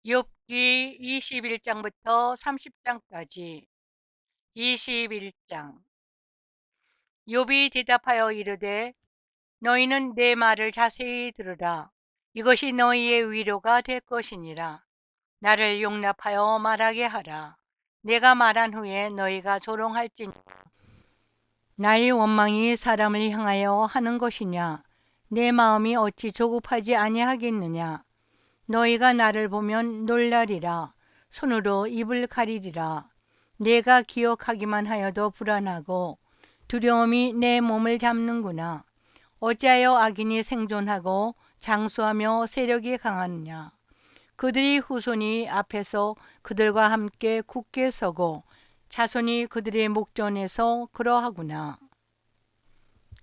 욥기 21장부터 30장까지. 21장. 욥이 대답하여 이르되 너희는 내 말을 자세히 들으라. 이것이 너희의 위로가 될 것이니라. 나를 용납하여 말하게 하라. 내가 말한 후에 너희가 조롱할지니 나의 원망이 사람을 향하여 하는 것이냐? 내 마음이 어찌 조급하지 아니하겠느냐? 너희가 나를 보면 놀라리라. 손으로 입을 가리리라. 내가 기억하기만 하여도 불안하고 두려움이 내 몸을 잡는구나. 어찌하여 악인이 생존하고 장수하며 세력이 강하느냐. 그들이 후손이 앞에서 그들과 함께 굳게 서고 자손이 그들의 목전에서 그러하구나.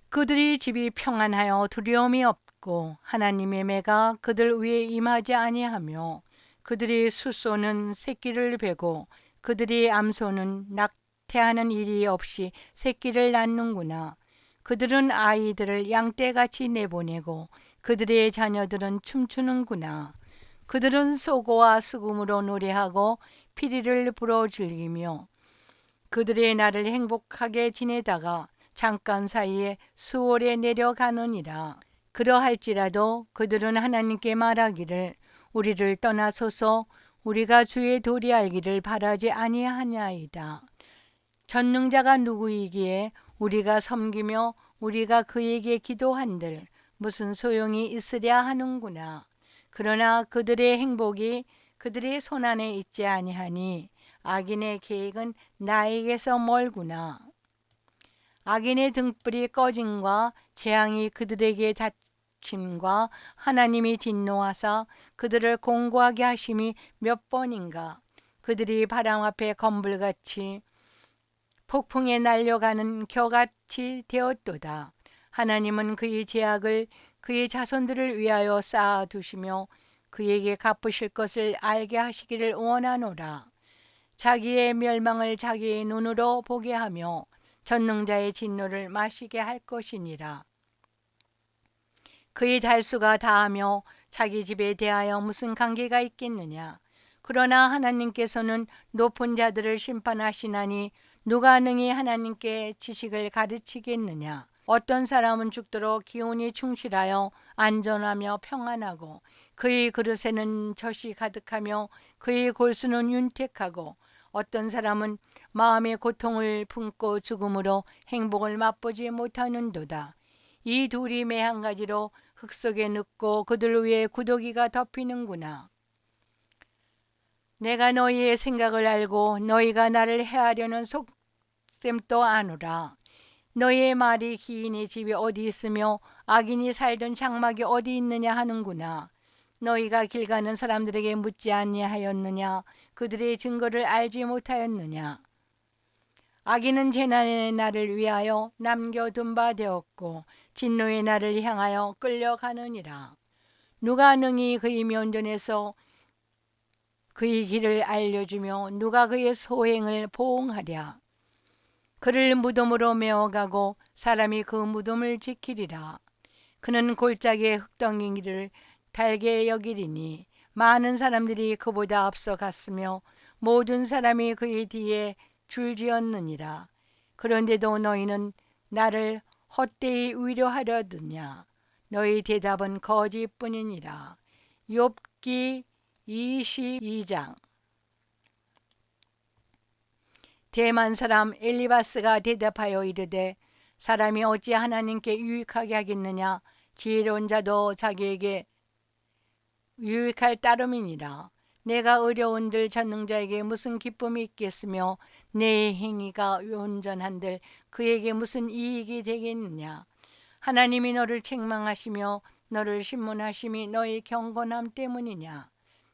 그들이 집이 평안하여 두려움이 없고 하나님의 매가 그들 위에 임하지 아니하며 그들이 숫소는 새끼를 베고 그들이 암소는 낙태하는 일이 없이 새끼를 낳는구나. 그들은 아이들을 양떼같이 내보내고 그들의 자녀들은 춤추는구나. 그들은 소고와 수금으로 노래하고 피리를 불어 즐기며 그들의 날을 행복하게 지내다가 잠깐 사이에 수월에 내려가느니라. 그러할지라도 그들은 하나님께 말하기를 우리를 떠나소서 우리가 주의 도리 알기를 바라지 아니하냐이다. 전능자가 누구이기에 우리가 섬기며 우리가 그에게 기도한들 무슨 소용이 있으랴 하는구나. 그러나 그들의 행복이 그들의 손안에 있지 아니하니 악인의 계획은 나에게서 멀구나. 악인의 등불이 꺼짐과 재앙이 그들에게 닥침과 하나님이 진노하사 그들을 공고하게 하심이 몇 번인가. 그들이 바람 앞에 검불같이 폭풍에 날려가는 겨같이 되었도다. 하나님은 그의 죄악을 그의 자손들을 위하여 쌓아두시며 그에게 갚으실 것을 알게 하시기를 원하노라. 자기의 멸망을 자기의 눈으로 보게 하며 전능자의 진노를 마시게 할 것이니라. 그의 달수가 다하며 자기 집에 대하여 무슨 관계가 있겠느냐. 그러나 하나님께서는 높은 자들을 심판하시나니 누가 능히 하나님께 지식을 가르치겠느냐. 어떤 사람은 죽도록 기운이 충실하여 안전하며 평안하고 그의 그릇에는 젖이 가득하며 그의 골수는 윤택하고 어떤 사람은 마음의 고통을 품고 죽음으로 행복을 맛보지 못하는도다. 이 둘이 매 한 가지로 흙 속에 눕고 그들 위에 구더기가 덮이는구나. 내가 너희의 생각을 알고 너희가 나를 해하려는 속셈도 아노라. 너희의 말이 기인의 집이 어디 있으며 악인이 살던 장막이 어디 있느냐 하는구나. 너희가 길 가는 사람들에게 묻지 아니하였느냐. 그들의 증거를 알지 못하였느냐. 악인은 재난의 날을 위하여 남겨둔 바 되었고 진노의 날을 향하여 끌려가느니라. 누가 능히 그의 면전에서 그의 길을 알려주며 누가 그의 소행을 보응하랴. 그를 무덤으로 메어가고 사람이 그 무덤을 지키리라. 그는 골짜기의 흙덩이를 달게 여기리니 많은 사람들이 그보다 앞서 갔으며 모든 사람이 그의 뒤에 줄지었느니라. 그런데도 너희는 나를 헛되이 위로하려느냐. 너희 대답은 거짓뿐이니라. 욥기 22장. 대만 사람 엘리바스가 대답하여 이르되 사람이 어찌 하나님께 유익하게 하겠느냐. 지혜로운 자도 자기에게 유익할 따름이니라. 내가 어려운들 전능자에게 무슨 기쁨이 있겠으며 내 행위가 온전한들 그에게 무슨 이익이 되겠느냐. 하나님이 너를 책망하시며 너를 신문하심이 너의 경건함 때문이냐.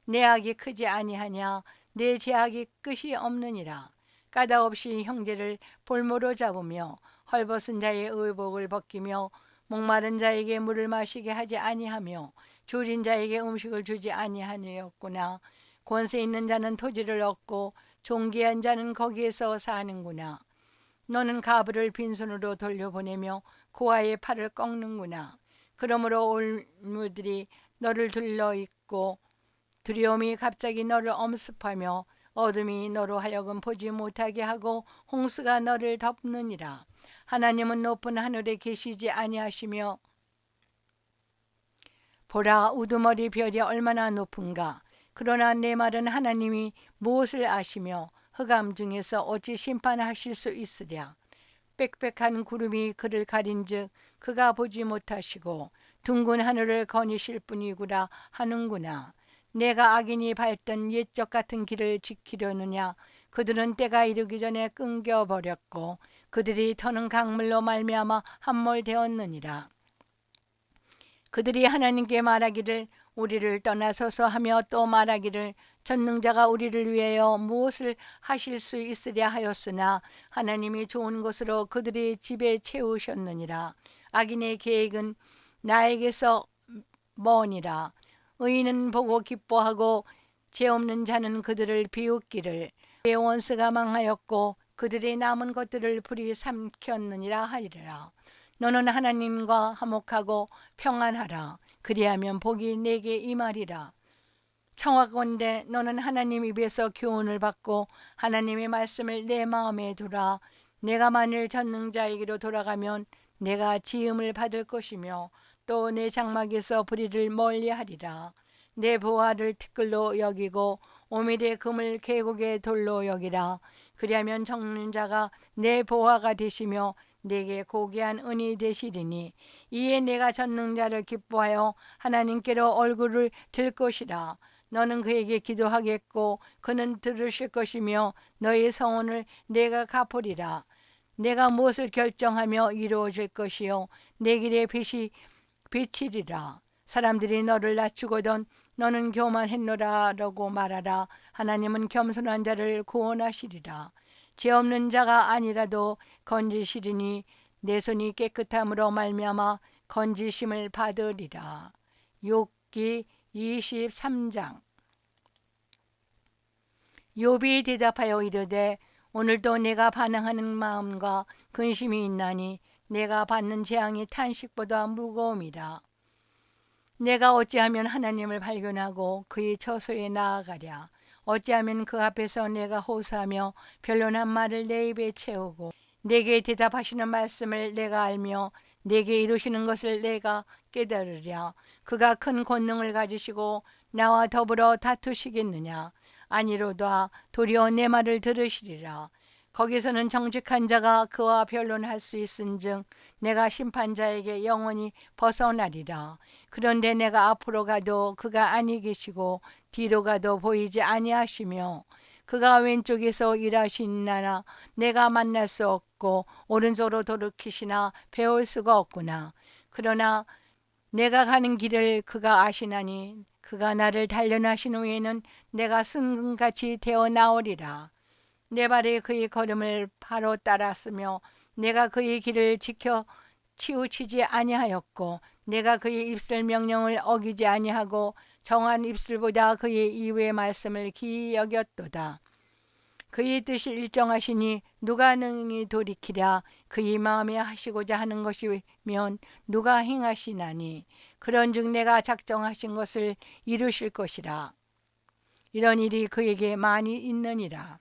내 악이 크지 아니하냐. 내 죄악이 끝이 없느니라. 까닭없이 형제를 볼모로 잡으며 헐벗은 자의 의복을 벗기며 목마른 자에게 물을 마시게 하지 아니하며 줄인 자에게 음식을 주지 아니하였구나. 권세 있는 자는 토지를 얻고 존귀한 자는 거기에서 사는구나. 너는 가부를 빈손으로 돌려보내며 고아의 팔을 꺾는구나. 그러므로 올무들이 너를 둘러있고 두려움이 갑자기 너를 엄습하며 어둠이 너로 하여금 보지 못하게 하고 홍수가 너를 덮느니라. 하나님은 높은 하늘에 계시지 아니하시며 보라, 우두머리 별이 얼마나 높은가. 그러나 내 말은 하나님이 무엇을 아시며 흑암 중에서 어찌 심판하실 수 있으랴. 빽빽한 구름이 그를 가린즉 그가 보지 못하시고 둥근 하늘을 거니실 뿐이구라 하는구나. 내가 악인이 밟던 옛적 같은 길을 지키려느냐. 그들은 때가 이르기 전에 끊겨버렸고 그들이 터는 강물로 말미암아 함몰되었느니라. 그들이 하나님께 말하기를 우리를 떠나소서 하며 또 말하기를 전능자가 우리를 위하여 무엇을 하실 수 있으랴 하였으나 하나님이 좋은 것으로 그들이 집에 채우셨느니라. 악인의 계획은 나에게서 머니라. 의인은 보고 기뻐하고 죄 없는 자는 그들을 비웃기를. 그의 원수가 망하였고 그들의 남은 것들을 불이 삼켰느니라 하리라. 너는 하나님과 화목하고 평안하라. 그리하면 복이 내게 임하리라. 청하건대 너는 하나님 입에서 교훈을 받고 하나님의 말씀을 내 마음에 두라. 내가 만일 전능자에게로 돌아가면 내가 지음을 받을 것이며 또 내 장막에서 불의를 멀리하리라. 내 보화를 티끌로 여기고 오밀의 금을 계곡의 돌로 여기라. 그리하면 정죄자가 내 보화가 되시며 내게 고귀한 은이 되시리니 이에 내가 전능자를 기뻐하여 하나님께로 얼굴을 들 것이라. 너는 그에게 기도하겠고 그는 들으실 것이며 너의 성원을 내가 갚으리라. 내가 무엇을 결정하며 이루어질 것이요 내 길에 빛이 비치리라. 사람들이 너를 낮추거든 너는 교만했노라라고 말하라. 하나님은 겸손한 자를 구원하시리라. 죄 없는 자가 아니라도 건지시리니 내 손이 깨끗함으로 말미암아 건지심을 받으리라. 욥기 23장. 욥이 대답하여 이르되 오늘도 내가 반항하는 마음과 근심이 있나니 내가 받는 재앙이 탄식보다 무거움이라. 내가 어찌하면 하나님을 발견하고 그의 처소에 나아가랴. 어찌하면 그 앞에서 내가 호소하며 변론한 말을 내 입에 채우고 내게 대답하시는 말씀을 내가 알며 내게 이루시는 것을 내가 깨달으랴. 그가 큰 권능을 가지시고 나와 더불어 다투시겠느냐. 아니로다. 도리어 내 말을 들으시리라. 거기서는 정직한 자가 그와 변론할 수 있은즉 내가 심판자에게 영원히 벗어나리라. 그런데 내가 앞으로 가도 그가 아니 계시고 뒤로 가도 보이지 아니하시며 그가 왼쪽에서 일하시나나 내가 만날 수 없고 오른쪽으로 돌이키시나 배울 수가 없구나. 그러나 내가 가는 길을 그가 아시나니 그가 나를 단련하신 후에는 내가 승금같이 되어 나오리라. 내 발이 그의 걸음을 바로 따랐으며 내가 그의 길을 지켜 치우치지 아니하였고 내가 그의 입술 명령을 어기지 아니하고 정한 입술보다 그의 이후의 말씀을 기이 여겼도다. 그의 뜻이 일정하시니 누가 능히 돌이키랴. 그의 마음에 하시고자 하는 것이면 누가 행하시나니. 그런즉 내가 작정하신 것을 이루실 것이라. 이런 일이 그에게 많이 있느니라.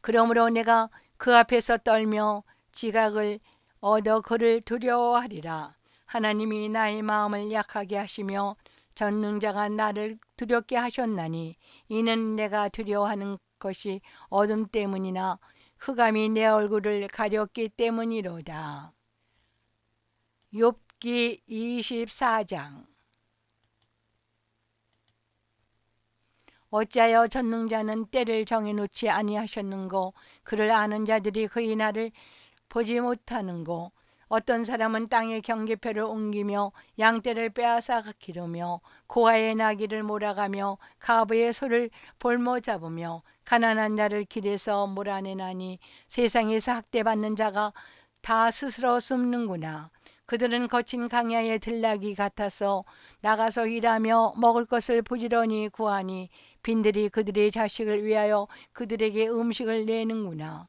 그러므로 내가 그 앞에서 떨며 지각을 얻어 그를 두려워하리라. 하나님이 나의 마음을 약하게 하시며 전능자가 나를 두렵게 하셨나니 이는 내가 두려워하는 것이 어둠 때문이나 흑암이 내 얼굴을 가렸기 때문이로다. 욥기 24장. 어찌하여 전능자는 때를 정해놓지 아니하셨는고 그를 아는 자들이 그의 날을 보지 못하는고. 어떤 사람은 땅의 경계표를 옮기며 양떼를 빼앗아 기르며 고아의 나귀를 몰아가며 가부의 소를 볼모 잡으며 가난한 자를 길에서 몰아내나니 세상에서 학대받는 자가 다 스스로 숨는구나. 그들은 거친 강야의 들나귀 같아서 나가서 일하며 먹을 것을 부지런히 구하니 빈들이 그들의 자식을 위하여 그들에게 음식을 내는구나.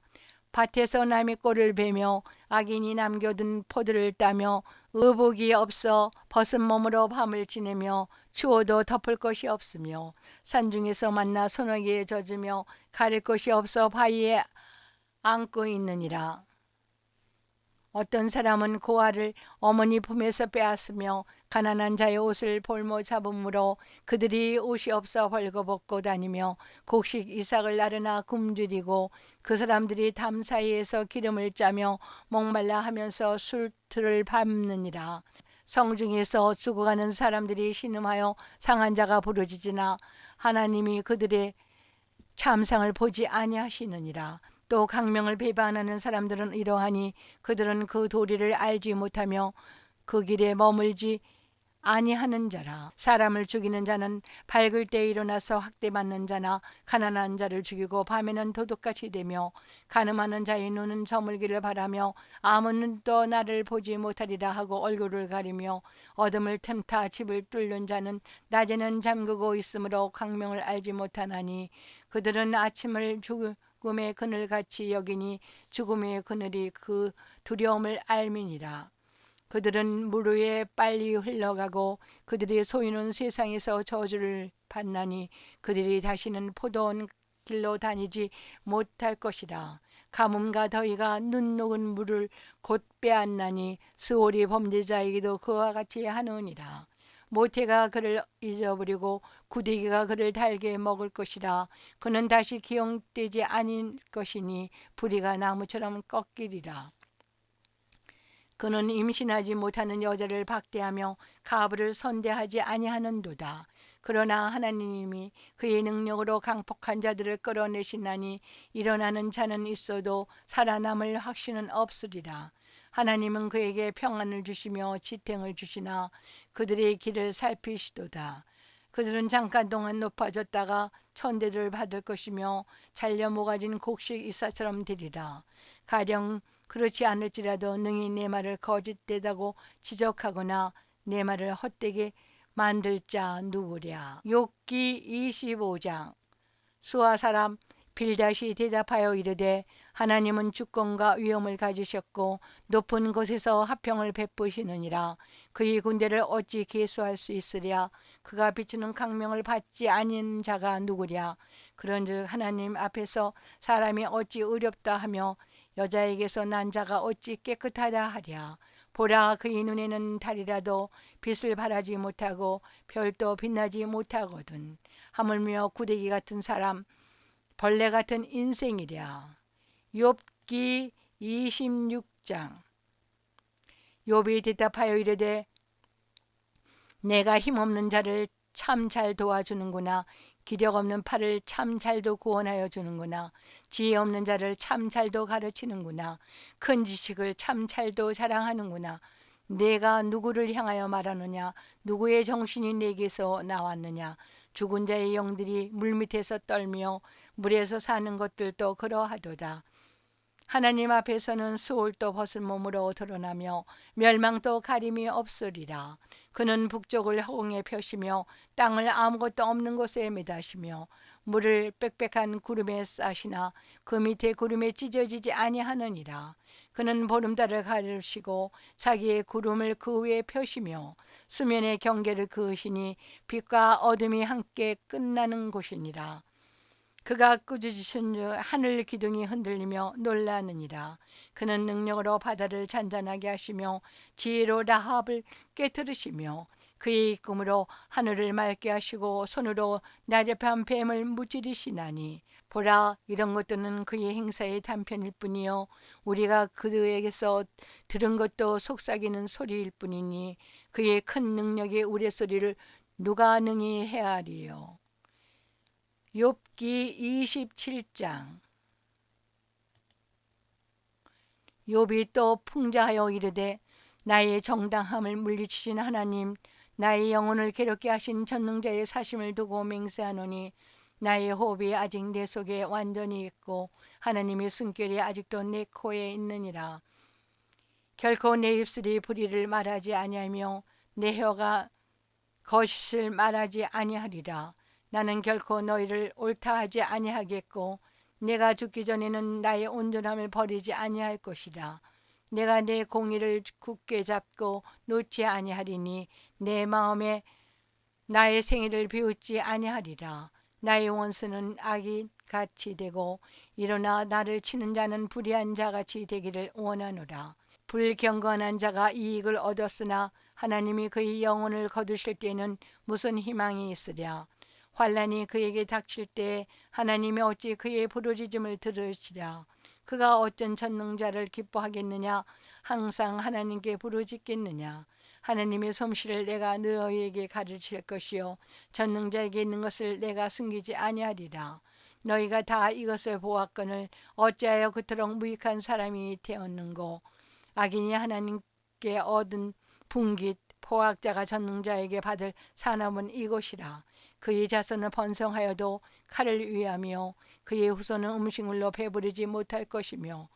밭에서 남의 꼴을 베며 악인이 남겨둔 포도를 따며 의복이 없어 벗은 몸으로 밤을 지내며 추워도 덮을 것이 없으며 산중에서 만나 소나기에 젖으며 가릴 것이 없어 바위에 안고 있느니라. 어떤 사람은 고아를 어머니 품에서 빼앗으며 가난한 자의 옷을 볼모 잡음으로 그들이 옷이 없어 벌거벗고 다니며 곡식 이삭을 나르나 굶주리고 그 사람들이 담 사이에서 기름을 짜며 목말라 하면서 술틀을 밟느니라. 성중에서 죽어가는 사람들이 신음하여 상한 자가 부르짖으나 하나님이 그들의 참상을 보지 아니하시느니라. 또 강명을 배반하는 사람들은 이러하니 그들은 그 도리를 알지 못하며 그 길에 머물지 아니하는 자라. 사람을 죽이는 자는 밝을 때 일어나서 학대받는 자나 가난한 자를 죽이고 밤에는 도둑같이 되며 간음하는 자의 눈은 저물기를 바라며 아무 눈도 나를 보지 못하리라 하고 얼굴을 가리며 어둠을 틈타 집을 뚫는 자는 낮에는 잠그고 있으므로 광명을 알지 못하나니 그들은 아침을 죽음의 그늘같이 여기니 죽음의 그늘이 그 두려움을 알미니라. 그들은 물 위에 빨리 흘러가고 그들의 소유는 세상에서 저주를 받나니 그들이 다시는 포도원 길로 다니지 못할 것이라. 가뭄과 더위가 눈 녹은 물을 곧 빼앗나니 스올이 범죄자에게도 그와 같이 하느니라. 모태가 그를 잊어버리고 구데기가 그를 달게 먹을 것이라. 그는 다시 기용되지 아닐 것이니 부리가 나무처럼 꺾이리라. 그는 임신하지 못하는 여자를 박대하며 가부를 선대하지 아니하는도다. 그러나 하나님이 그의 능력으로 강폭한 자들을 끌어내시나니 일어나는 자는 있어도 살아남을 확신은 없으리라. 하나님은 그에게 평안을 주시며 지탱을 주시나 그들의 길을 살피시도다. 그들은 잠깐 동안 높아졌다가 천대를 받을 것이며 잘려 모가진 곡식 잎사처럼 되리라. 가령 그렇지 않을지라도 능히 내 말을 거짓되다고 지적하거나 내 말을 헛되게 만들 자 누구랴. 욥기 25장. 수아 사람 빌닷이 대답하여 이르되 하나님은 주권과 위엄을 가지셨고 높은 곳에서 화평을 베푸시느니라. 그의 군대를 어찌 계수할 수 있으랴. 그가 비추는 강명을 받지 아닌 자가 누구랴. 그런즉 하나님 앞에서 사람이 어찌 의롭다 하며 여자에게서 난 자가 어찌 깨끗하다 하랴. 보라, 그의 눈에는 달이라도 빛을 발하지 못하고 별도 빛나지 못하거든. 하물며 구데기 같은 사람, 벌레 같은 인생이랴. 욥기 26장. 욥이 대답하여 이르되 내가 힘없는 자를 참 잘 도와주는구나. 기력 없는 팔을 참 잘도 구원하여 주는구나. 지혜 없는 자를 참 잘도 가르치는구나. 큰 지식을 참 잘도 자랑하는구나. 내가 누구를 향하여 말하느냐? 누구의 정신이 내게서 나왔느냐? 죽은 자의 영들이 물밑에서 떨며 물에서 사는 것들도 그러하도다. 하나님 앞에서는 수월도 벗은 몸으로 드러나며 멸망도 가림이 없으리라. 그는 북쪽을 허공에 펴시며 땅을 아무것도 없는 곳에 매다시며 물을 빽빽한 구름에 싸시나 그 밑에 구름에 찢어지지 아니하느니라. 그는 보름달을 가르시고 자기의 구름을 그 위에 펴시며 수면의 경계를 그으시니 빛과 어둠이 함께 끝나는 곳이니라. 그가 꾸짖으신 즉 하늘 기둥이 흔들리며 놀라느니라. 그는 능력으로 바다를 잔잔하게 하시며 지혜로 라합을 깨뜨리시며 그의 꿈으로 하늘을 맑게 하시고 손으로 나렵한 뱀을 무찌르시나니 보라, 이런 것들은 그의 행사의 단편일 뿐이요 우리가 그에게서 들은 것도 속삭이는 소리일 뿐이니 그의 큰 능력의 우레소리를 누가 능히 헤아리요. 욥기 27장. 욥이 또 풍자하여 이르되 나의 정당함을 물리치신 하나님, 나의 영혼을 괴롭게 하신 전능자의 사심을 두고 맹세하노니 나의 호흡이 아직 내 속에 완전히 있고 하나님의 숨결이 아직도 내 코에 있느니라. 결코 내 입술이 불의를 말하지 아니하며 내 혀가 거짓을 말하지 아니하리라. 나는 결코 너희를 옳다 하지 아니하겠고 내가 죽기 전에는 나의 온전함을 버리지 아니할 것이라. 내가 내 공의를 굳게 잡고 놓지 아니하리니 내 마음에 나의 생애를 비웃지 아니하리라. 나의 원수는 악이 같이 되고 일어나 나를 치는 자는 불의한 자같이 되기를 원하노라. 불경건한 자가 이익을 얻었으나 하나님이 그의 영혼을 거두실 때에는 무슨 희망이 있으랴. 환난이 그에게 닥칠 때 하나님이 어찌 그의 부르짖음을 들으시랴. 그가 어쩐 전능자를 기뻐하겠느냐. 항상 하나님께 부르짖겠느냐. 하나님의 솜씨를 내가 너희에게 가르칠 것이요 전능자에게 있는 것을 내가 숨기지 아니하리라. 너희가 다 이것을 보았거늘 어찌하여 그토록 무익한 사람이 되었는고. 악인이 하나님께 얻은 분깃 포악자가 전능자에게 받을 산업은 이곳이라. 그의 자손은 번성하여도 칼을 위하며 그의 후손은 음식물로 배부르지 못할 것이며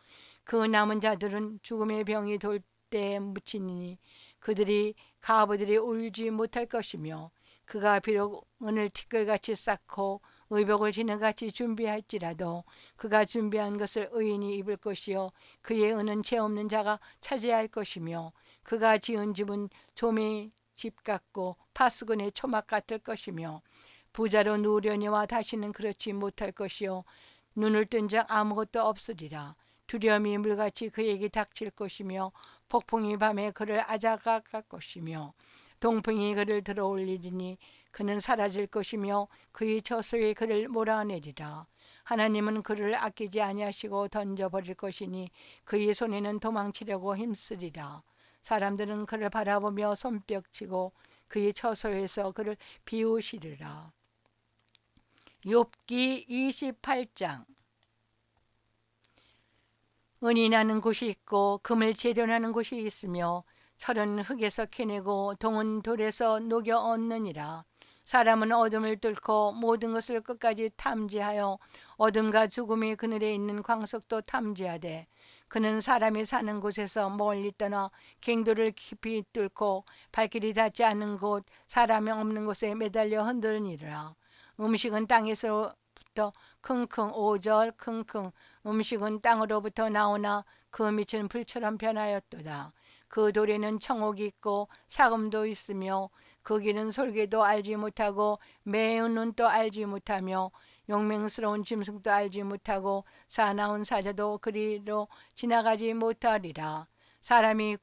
그 남은 자들은 죽음의 병이 돌 때에 묻히니 그들이 가부들이 울지 못할 것이며 그가 비록 은을 티끌같이 쌓고 의복을 지능같이 준비할지라도 그가 준비한 것을 의인이 입을 것이요 그의 은은 죄 없는 자가 차지할 것이며 그가 지은 집은 조미 집 같고 파수꾼의 초막 같을 것이며 부자로 누우려니와 다시는 그렇지 못할 것이요 눈을 뜬 적 아무것도 없으리라. 두려움이 물같이 그에게 닥칠 것이며 폭풍이 밤에 그를 앗아갈 것이며 동풍이 그를 들어올리리니 그는 사라질 것이며 그의 처소에 그를 몰아내리라. 하나님은 그를 아끼지 아니하시고 던져버릴 것이니 그의 손에는 도망치려고 힘쓰리라. 사람들은 그를 바라보며 손뼉치고 그의 처소에서 그를 비우시리라. 욥기 28장. 은이 나는 곳이 있고 금을 재련하는 곳이 있으며 철은 흙에서 캐내고 동은 돌에서 녹여 얻느니라. 사람은 어둠을 뚫고 모든 것을 끝까지 탐지하여 어둠과 죽음의 그늘에 있는 광석도 탐지하되 그는 사람이 사는 곳에서 멀리 떠나 갱도를 깊이 뚫고 발길이 닿지 않는 곳 사람이 없는 곳에 매달려 흔드느니라. 음식은 땅에서부터 킁킁 5절 킁킁 음식은 땅으로부터 나오나 그 밑은 불처럼 변하였도다. 그 돌에는 청옥이 있고 사금도 있으며 그 길은 솔개도 알지 못하고 매운 눈도 알지 못하며 용맹스러운 짐승도 알지 못하고 사나운 사자도 그리로 지나가지 못하리라. 사람이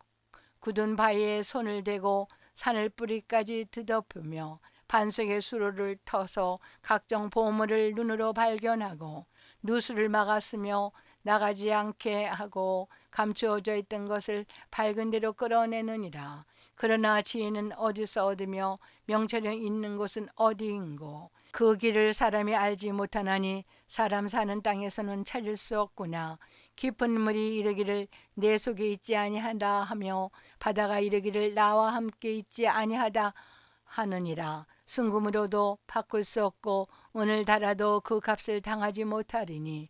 굳은 바위에 손을 대고 산을 뿌리까지 드덮으며 반석의 수로를 터서 각종 보물을 눈으로 발견하고 누수를 막았으며 나가지 않게 하고 감추어져 있던 것을 밝은 데로 끌어내느니라. 그러나 지혜는 어디서 얻으며 명철이 있는 곳은 어디인고. 그 길을 사람이 알지 못하나니 사람 사는 땅에서는 찾을 수 없구나. 깊은 물이 이르기를 내 속에 있지 아니하다 하며 바다가 이르기를 나와 함께 있지 아니하다 하느니라. 순금으로도 바꿀 수 없고 은을 달아도 그 값을 당하지 못하리니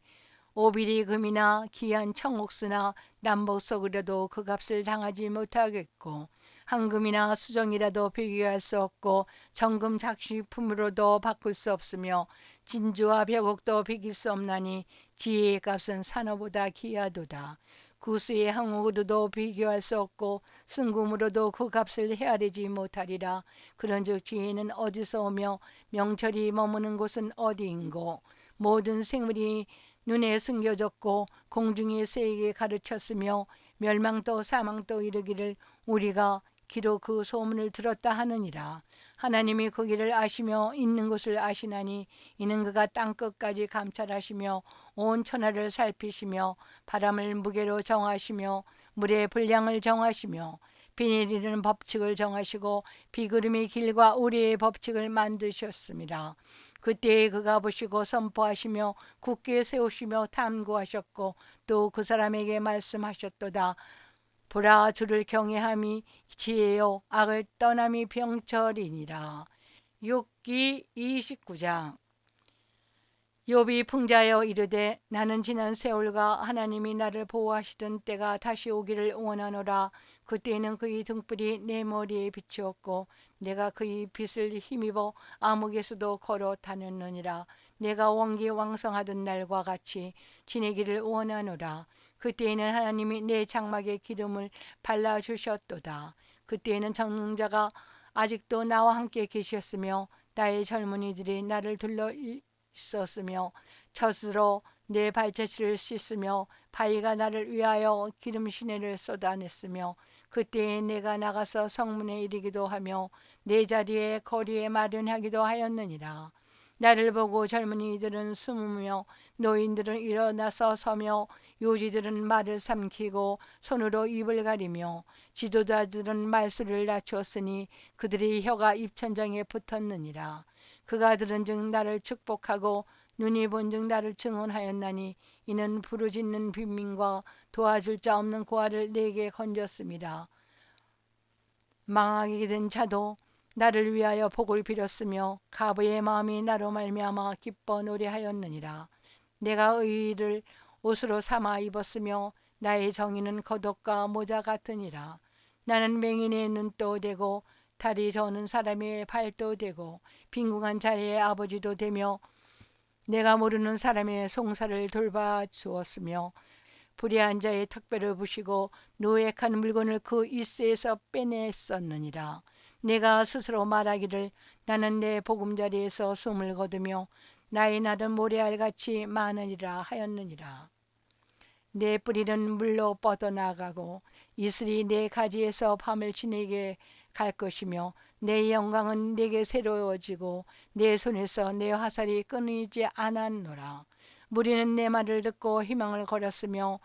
오빌이 금이나 귀한 청옥수나 남보석이라도 그 값을 당하지 못하겠고 황금이나 수정이라도 비교할 수 없고 정금 장식품으로도 바꿀 수 없으며 진주와 벽옥도 비길 수 없나니 지혜의 값은 산호보다 귀하도다. 구수의 항우로도 비교할 수 없고 승금으로도 그 값을 헤아리지 못하리라. 그런즉 지혜는 어디서 오며 명철이 머무는 곳은 어디인고. 모든 생물이 눈에 숨겨졌고 공중의 새에게 가르쳤으며 멸망도 사망도 이르기를 우리가 기로 그 소문을 들었다 하느니라. 하나님이 거기를 아시며 있는 곳을 아시나니 이는 그가 땅끝까지 감찰하시며 온 천하를 살피시며 바람을 무게로 정하시며 물의 분량을 정하시며 비 내리는 법칙을 정하시고 비구름의 길과 우리의 법칙을 만드셨습니다. 그때에 그가 보시고 선포하시며 굳게 세우시며 탐구하셨고 또 그 사람에게 말씀하셨도다. 보라, 주를 경외함이 지혜요 악을 떠남이 병철이니라. 욥기 29장. 욥이 풍자하여 이르되 나는 지난 세월과 하나님이 나를 보호하시던 때가 다시 오기를 원하노라. 그때에는 그의 등불이 내 머리에 비추었고 내가 그의 빛을 힘입어 암흑에서도 걸어 다녔느니라. 내가 원기왕성하던 날과 같이 지내기를 원하노라. 그때에는 하나님이 내 장막에 기름을 발라주셨도다. 그때에는 전능자가 아직도 나와 함께 계셨으며 나의 젊은이들이 나를 둘러 있었으며 젖으로 내 발자취를 씻으며 바위가 나를 위하여 기름 시내를 쏟아냈으며 그때에 내가 나가서 성문에 이르기도 하며 내 자리에 거리에 마련하기도 하였느니라. 나를 보고 젊은이들은 숨으며 노인들은 일어나서 서며 요지들은 말을 삼키고 손으로 입을 가리며 지도자들은 말소리를 낮추었으니 그들의 혀가 입천장에 붙었느니라. 그가 들은즉 나를 축복하고 눈이 본즉 나를 증언하였나니 이는 부르짖는 빈민과 도와줄 자 없는 고아를 내게 건졌습니다. 망하게 된 자도 나를 위하여 복을 빌었으며 가부의 마음이 나로 말미암아 기뻐 노래하였느니라. 내가 의를 옷으로 삼아 입었으며 나의 정의는 겉옷과 모자 같으니라. 나는 맹인의 눈도 되고 다리 저는 사람의 발도 되고 빈궁한 자의 아버지도 되며 내가 모르는 사람의 송사를 돌봐 주었으며 불의한 자의 턱뼈를 부시고 노획한 물건을 그 일세에서 빼냈었느니라. 내가 스스로 말하기를 나는 내 보금자리에서 숨을 거두며 나의 날은 모래알같이 많으리라 하였느니라. 내 뿌리는 물로 뻗어나가고 이슬이 내 가지에서 밤을 지내게 갈 것이며 내 영광은 내게 새로워지고 내 손에서 내 화살이 끊이지 않았노라. 무리는 내 말을 듣고 희망을 걸었으며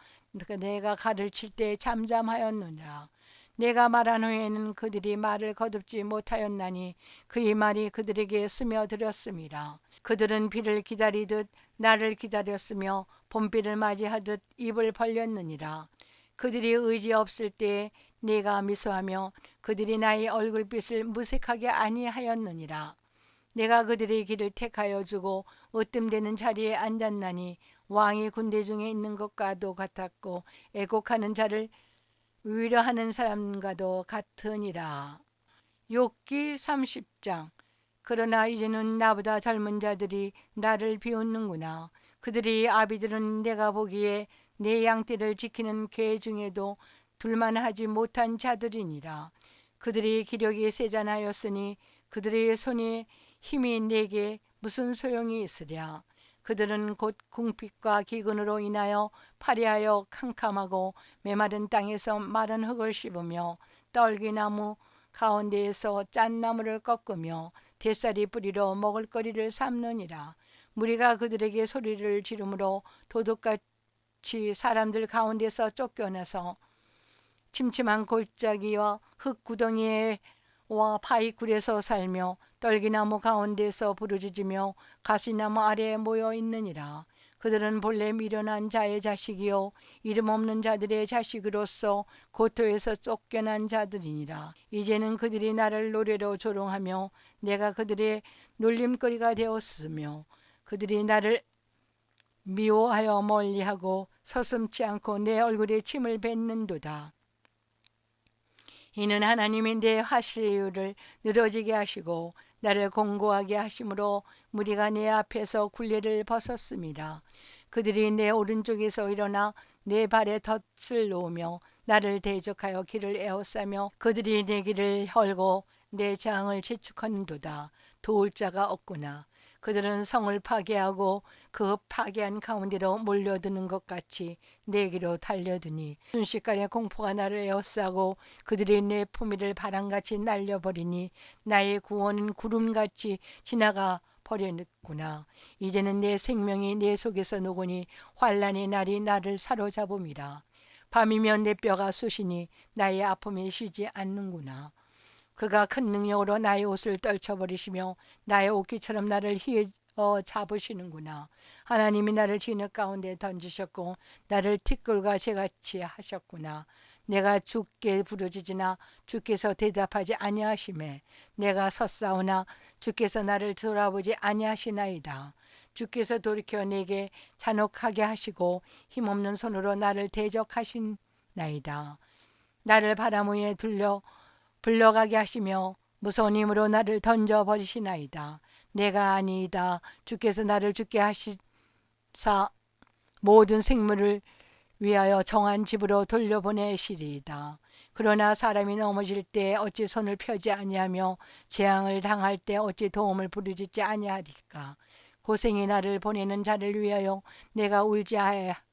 내가 가르칠 때 잠잠하였느니라. 내가 말한 후에는 그들이 말을 거듭지 못하였나니 그의 말이 그들에게 스며들었습니다. 그들은 비를 기다리듯 나를 기다렸으며 봄비를 맞이하듯 입을 벌렸느니라. 그들이 의지 없을 때에 내가 미소하며 그들이 나의 얼굴빛을 무색하게 아니하였느니라. 내가 그들의 길을 택하여 주고 으뜸되는 자리에 앉았나니 왕이 군대 중에 있는 것과도 같았고 애곡하는 자를 위로하는 사람과도 같으니라. 욥기 30장. 그러나 이제는 나보다 젊은 자들이 나를 비웃는구나. 그들의 아비들은 내가 보기에 내 양떼를 지키는 개 중에도 둘만하지 못한 자들이니라. 그들의 기력이 세잔하였으니 그들의 손에 힘이 내게 무슨 소용이 있으랴. 그들은 곧 궁핍과 기근으로 인하여 파리하여 캄캄하고 메마른 땅에서 마른 흙을 씹으며 떨기나무 가운데에서 짠나무를 꺾으며 대살이 뿌리로 먹을거리를 삼느니라. 무리가 그들에게 소리를 지르므로 도둑같이 사람들 가운데서 쫓겨나서 침침한 골짜기와 흙구덩이와 바위굴에서 살며 떨기나무 가운데서 부르짖으며 가시나무 아래에 모여 있느니라. 그들은 본래 미련한 자의 자식이요 이름 없는 자들의 자식으로서 고토에서 쫓겨난 자들이니라. 이제는 그들이 나를 노래로 조롱하며 내가 그들의 놀림거리가 되었으며 그들이 나를 미워하여 멀리하고 서슴지 않고 내 얼굴에 침을 뱉는도다. 이는 하나님이 내 화실을 늘어지게 하시고 나를 공고하게 하심으로 무리가 내 앞에서 굴레를 벗었습니다. 그들이 내 오른쪽에서 일어나 내 발에 덫을 놓으며 나를 대적하여 길을 에워싸며 그들이 내 길을 헐고 내 장을 재촉하는도다. 도울 자가 없구나. 그들은 성을 파괴하고 그 파괴한 가운데로 몰려드는 것 같이 내게로 달려드니 순식간에 공포가 나를 에워싸고 그들이 내 품위를 바람같이 날려버리니 나의 구원은 구름같이 지나가 버렸구나. 이제는 내 생명이 내 속에서 녹으니 환난의 날이 나를 사로잡음이라. 밤이면 내 뼈가 쑤시니 나의 아픔이 쉬지 않는구나. 그가 큰 능력으로 나의 옷을 떨쳐버리시며 나의 옷깃처럼 나를 휘어 잡으시는구나. 하나님이 나를 진흙 가운데 던지셨고 나를 티끌과 새같이 하셨구나. 내가 주께 부르짖으나 주께서 대답하지 아니하시매 내가 섰사오나 주께서 나를 돌아보지 아니하시나이다. 주께서 돌이켜 내게 잔혹하게 하시고 힘없는 손으로 나를 대적하시나이다. 나를 바람 위에 불러가게 하시며 무서운 힘으로 나를 던져버리시나이다. 내가 아니이다. 주께서 나를 죽게 하시사 모든 생물을 위하여 정한 집으로 돌려보내시리이다. 그러나 사람이 넘어질 때 어찌 손을 펴지 아니하며 재앙을 당할 때 어찌 도움을 부르짖지 아니하리까. 고생이 나를 보내는 자를 위하여 내가 울지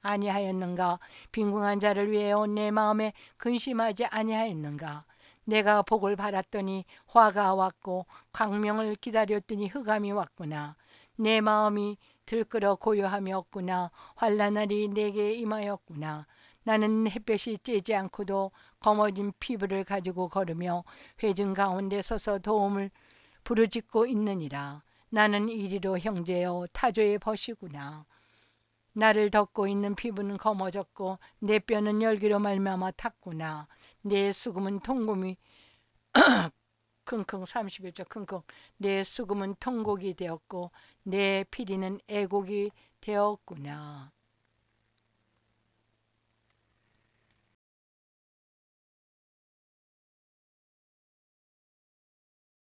아니하였는가. 빈궁한 자를 위하여 내 마음에 근심하지 아니하였는가. 내가 복을 바랐더니 화가 왔고 광명을 기다렸더니 흑암이 왔구나. 내 마음이 들끓어 고요함이었구나. 환난날이 내게 임하였구나. 나는 햇볕이 쬐지 않고도 검어진 피부를 가지고 걸으며 회중 가운데 서서 도움을 부르짖고 있느니라. 나는 이리로 형제여 타조의 벗이구나. 나를 덮고 있는 피부는 검어졌고 내 뼈는 열기로 말미암아 탔구나. 내 수금은 통곡이 킁킁 31절 킁킁 내 수금은 통곡이 되었고 내 피리는 애곡이 되었구나.